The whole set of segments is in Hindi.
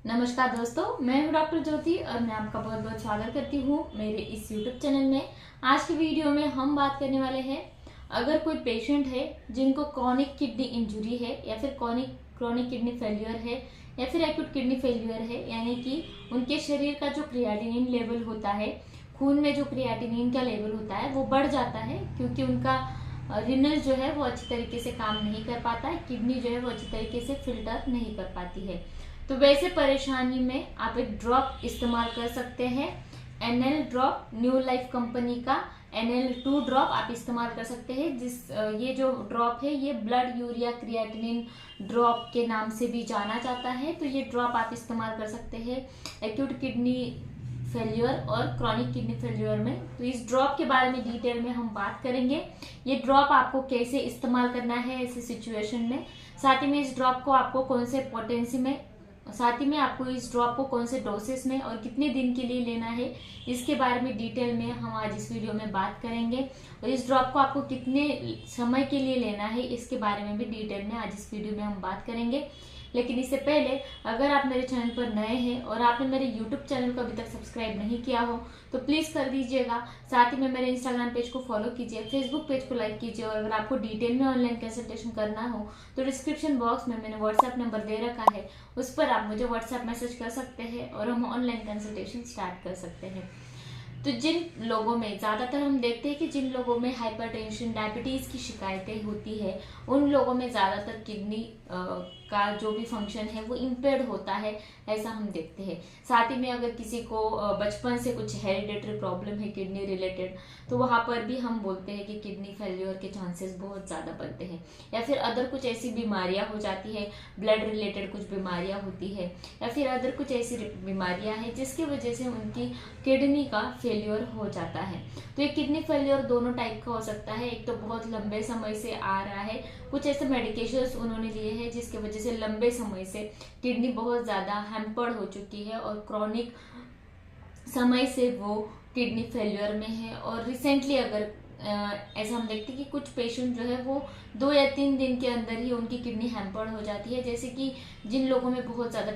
नमस्कार दोस्तों, मैं हूं डॉक्टर ज्योति और मैं आपका बहुत बहुत स्वागत करती हूं मेरे इस YouTube चैनल में। आज की वीडियो में हम बात करने वाले हैं, अगर कोई पेशेंट है जिनको क्रॉनिक किडनी इंजरी है या फिर क्रॉनिक किडनी फेल्यूर है या फिर एक्यूट किडनी फेल्यूर है, यानी कि उनके शरीर का जो क्रिएटिनिन लेवल होता है, खून में जो क्रिएटिनिन का लेवल होता है वो बढ़ जाता है क्योंकि उनका रिनल जो है वो अच्छी तरीके से काम नहीं कर पाता है, किडनी जो है वो अच्छी तरीके से फिल्टर नहीं कर पाती है। तो वैसे परेशानी में आप एक ड्रॉप इस्तेमाल कर सकते हैं, NL drop, new life company का NL2 ड्रॉप आप इस्तेमाल कर सकते हैं। ये जो ड्रॉप है ये ब्लड यूरिया क्रिएटिनिन ड्रॉप के नाम से भी जाना जाता है। तो ये ड्रॉप आप इस्तेमाल कर सकते हैं एक्यूट किडनी फेल्यूर और क्रॉनिक किडनी फेल्यूर में। तो इस ड्रॉप के बारे में डिटेल में हम बात करेंगे, ये ड्रॉप आपको कैसे इस्तेमाल करना है ऐसी सिचुएशन में, साथ ही में इस ड्रॉप को आपको कौन से पोटेंसी में, साथ ही में आपको इस ड्रॉप को कौन से डोसेस में और कितने दिन के लिए लेना है, इसके बारे में डिटेल में हम आज इस वीडियो में बात करेंगे। और इस ड्रॉप को आपको कितने समय के लिए लेना है इसके बारे में भी डिटेल में आज इस वीडियो में हम बात करेंगे। लेकिन इससे पहले अगर आप मेरे चैनल पर नए हैं और आपने मेरे YouTube चैनल को अभी तक सब्सक्राइब नहीं किया हो तो प्लीज़ कर दीजिएगा। साथ ही में मेरे Instagram पेज को फॉलो कीजिए, Facebook पेज को लाइक कीजिए, और अगर आपको डिटेल में ऑनलाइन कंसल्टेशन करना हो तो डिस्क्रिप्शन बॉक्स में मैंने व्हाट्सएप नंबर दे रखा है, उस पर आप मुझे व्हाट्सएप मैसेज कर सकते हैं और हम ऑनलाइन कंसल्टेशन स्टार्ट कर सकते हैं। तो जिन लोगों में ज़्यादातर हम देखते हैं कि जिन लोगों में हाइपरटेंशन, डायबिटीज़ की शिकायतें होती है, उन लोगों में ज़्यादातर किडनी का जो भी फंक्शन है वो इम्पेयर्ड होता है, ऐसा हम देखते हैं। साथ ही में अगर किसी को बचपन से कुछ हेरिडेटरी प्रॉब्लम है किडनी रिलेटेड, तो वहाँ पर भी हम बोलते हैं कि किडनी फेल्योर के चांसेस बहुत ज़्यादा बनते हैं। या फिर अदर कुछ ऐसी बीमारियाँ हो जाती है, ब्लड रिलेटेड कुछ बीमारियाँ होती है, या फिर अदर कुछ ऐसी बीमारियाँ हैं जिसकी वजह से उनकी किडनी का फेल्योर हो जाता है। तो ये किडनी फेल्योर दोनों टाइप का हो सकता है। एक तो बहुत लंबे समय से आ रहा है, कुछ ऐसे मेडिकेशंस उन्होंने लिए हैं जिसकी वजह से लंबे समय से किडनी बहुत ज़्यादा हैम्पर्ड हो चुकी है और क्रॉनिक समय से वो किडनी फेल्योर में है। और रिसेंटली अगर ऐसा हम देखते हैं कि कुछ पेशेंट जो है वो 2 या 3 दिन के अंदर ही उनकी किडनी हैम्पर्ड हो जाती है। जैसे कि जिन लोगों में बहुत ज़्यादा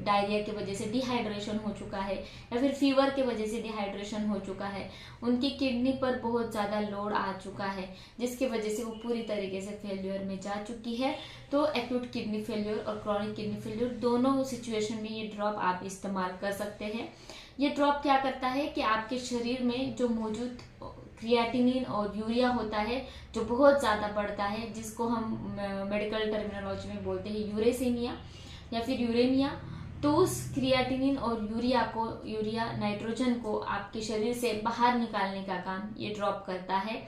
डायरिया की वजह से डिहाइड्रेशन हो चुका है या फिर फीवर की वजह से डिहाइड्रेशन हो चुका है, उनकी किडनी पर बहुत ज़्यादा लोड आ चुका है जिसकी वजह से वो पूरी तरीके से फेल्योर में जा चुकी है। तो एक्यूट किडनी फेल्योर और क्रॉनिक किडनी फेल्योर दोनों सिचुएशन में ये ड्रॉप आप इस्तेमाल कर सकते हैं। ये ड्रॉप क्या करता है कि आपके शरीर में जो मौजूद क्रिएटिनिन और यूरिया होता है जो बहुत ज़्यादा बढ़ता है, जिसको हम मेडिकल टर्मिनोलॉजी में बोलते हैं यूरेसीमिया या फिर यूरेमिया, तो उस क्रिएटिनिन और यूरिया नाइट्रोजन को आपके शरीर से बाहर निकालने का काम ये ड्रॉप करता है।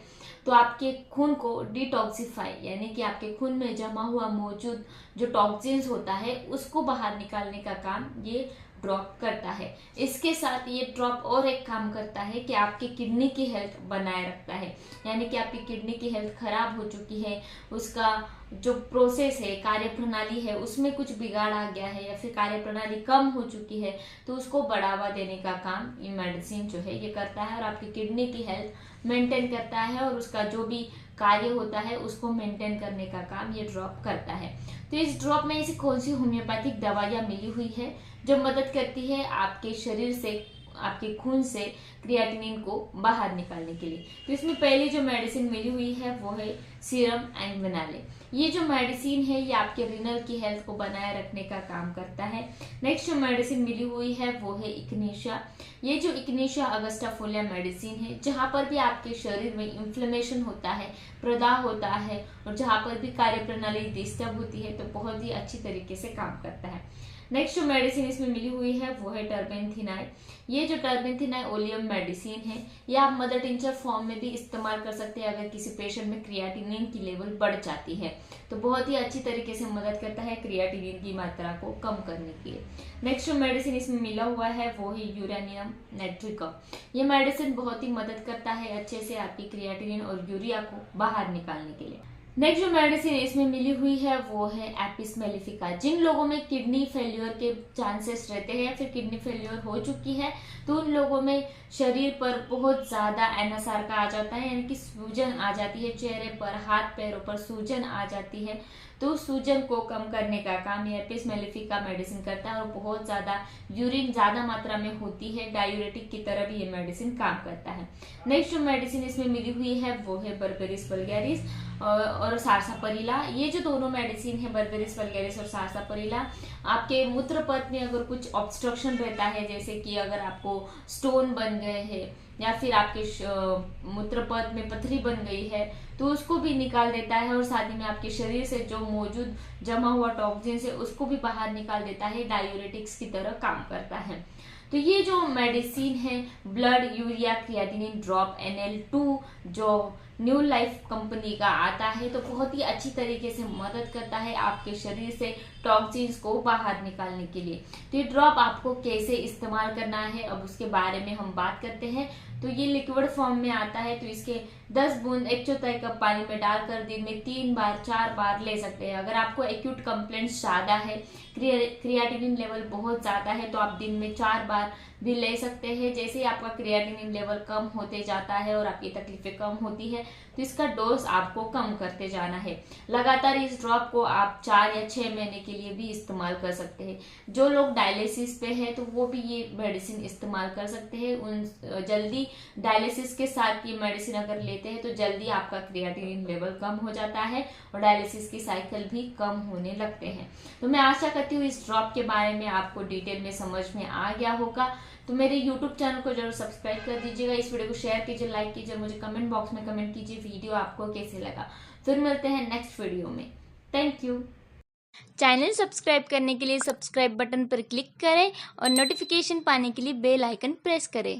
तो आपके खून को डिटॉक्सिफाई, यानी कि आपके खून में जमा हुआ मौजूद जो टॉक्सिन्स होता है उसको बाहर निकालने का काम ये ड्रॉप करता है। इसके साथ ये ड्रॉप और एक काम करता है कि आपकी किडनी की हेल्थ बनाए रखता है, यानी कि आपकी किडनी की हेल्थ खराब हो चुकी है, उसका जो प्रोसेस है, कार्यप्रणाली है, उसमें कुछ बिगाड़ आ गया है या फिर कार्यप्रणाली कम हो चुकी है, तो उसको बढ़ावा देने का काम ये मेडिसिन जो है ये करता है और आपकी किडनी की हेल्थ मेंटेन करता है और उसका जो भी कार्य होता है उसको मेंटेन करने का काम ये ड्रॉप करता है। तो इस ड्रॉप में ऐसी कौन सी होम्योपैथिक दवाइयाँ मिली हुई है जो मदद करती है आपके शरीर से, आपके खून से क्रिएटिनिन को बाहर निकालने के लिए? तो इसमें पहली जो मेडिसिन मिली हुई है वो है सीरम एंगविनाले। ये जो मेडिसिन है ये आपके रिनल की हेल्थ को बनाए रखने का काम करता है। नेक्स्ट जो मेडिसिन मिली हुई है वो है इग्नेशिया। ये जो इग्नेशिया अगस्टाफोलिया मेडिसिन है, जहाँ पर भी आपके शरीर में इन्फ्लेमेशन होता है, प्रदाह होता है और जहाँ पर भी कार्यप्रणाली डिस्टर्ब होती है, तो बहुत ही अच्छी तरीके से काम करता है। नेक्स्ट जो मेडिसिन इसमें मिली हुई है वो है टर्पेंथिनाइड। ये जो टर्पेंथिनाइड ओलियम मेडिसिन है ये आप मदर टिंचर फॉर्म में भी इस्तेमाल कर सकते हैं अगर किसी पेशेंट में क्रिएटिनिन की लेवल बढ़ जाती है, तो बहुत ही अच्छी तरीके से मदद करता है क्रिएटिनिन की मात्रा को कम करने के लिए। नेक्स्ट जो मेडिसिन इसमें मिला हुआ है वो है यूरेनियम नाइट्रिकम। ये मेडिसिन बहुत ही मदद करता है अच्छे से आपकी क्रिएटिनिन और यूरिया को बाहर निकालने के लिए। नेक्स्ट जो मेडिसिन इसमें मिली हुई है वो है एपिस मेलिफिका। जिन लोगों में किडनी फेल्योर के चांसेस रहते हैं या फिर किडनी फेल्योर हो चुकी है, तो उन लोगों में शरीर पर बहुत ज़्यादा NSR का आ जाता है, यानी कि सूजन आ जाती है, चेहरे पर, हाथ पैरों पर सूजन आ जाती है। तो सूजन को कम करने का काम हेर्पेस मेलिफिका मेडिसिन करता है और बहुत ज़्यादा यूरिन ज़्यादा मात्रा में होती है, डायूरेटिक की तरह भी ये मेडिसिन काम करता है। नेक्स्ट जो मेडिसिन इसमें मिली हुई है वो है बर्बेरिस वल्गैरिस और सारसापरिला। ये जो दोनों मेडिसिन है बर्बेरिस वल्गैरिस और सारसापरिला, आपके मूत्र पथ में अगर कुछ ऑब्स्ट्रक्शन रहता है, जैसे कि अगर आपको स्टोन बन गए हैं या फिर आपके मूत्र पथ में पथरी बन गई है, तो उसको भी निकाल देता है और साथ ही में आपके शरीर से जो मौजूद जमा हुआ टॉक्सिन्स है उसको भी बाहर निकाल देता है, डायूरेटिक्स की तरह काम करता है। तो ये जो मेडिसिन है blood urea creatinine drop NL2 जो न्यू लाइफ कंपनी का आता है, तो बहुत ही अच्छी तरीके से मदद करता है आपके शरीर से टॉक्सिन्स को बाहर निकालने के लिए। तो ये ड्रॉप आपको कैसे इस्तेमाल करना है अब उसके बारे में हम बात करते हैं। तो ये लिक्विड फॉर्म में आता है, तो इसके 10 बूंद 1/4 कप पानी में डालकर दिन में 3 बार 4 बार ले सकते हैं। अगर आपको एक्यूट कंप्लेंट्स ज़्यादा है, क्रिएटिनिन लेवल बहुत ज़्यादा है, तो आप दिन में 4 बार भी ले सकते हैं। जैसे ही आपका क्रिएटिनिन लेवल कम होते जाता है और आपकी तकलीफें कम होती है, तो इसका डोज आपको कम करते जाना है। लगातार इस ड्रॉप को आप 4 या 6 महीने के लिए भी इस्तेमाल कर सकते हैं। जो लोग डायलिसिस पे है तो वो भी ये मेडिसिन इस्तेमाल कर सकते हैं। उन जल्दी डायलिसिस के साथ ये मेडिसिन अगर लेते हैं तो जल्दी आपका क्रिएटिनिन लेवल कम हो जाता है और डायलिसिस की साइकिल भी कम होने लगते हैं। तो मैं आशा करती हूँ इस ड्रॉप के बारे में आपको डिटेल में समझ में आ गया होगा। तो मेरे YouTube चैनल को जरूर सब्सक्राइब कर दीजिएगा, इस वीडियो को शेयर कीजिए, लाइक कीजिए, मुझे कमेंट बॉक्स में कमेंट कीजिए वीडियो आपको कैसे लगा। फिर मिलते हैं नेक्स्ट वीडियो में। Thank you. चैनल सब्सक्राइब करने के लिए सब्सक्राइब बटन पर क्लिक करें और नोटिफिकेशन पाने के लिए बेल आइकन प्रेस करें।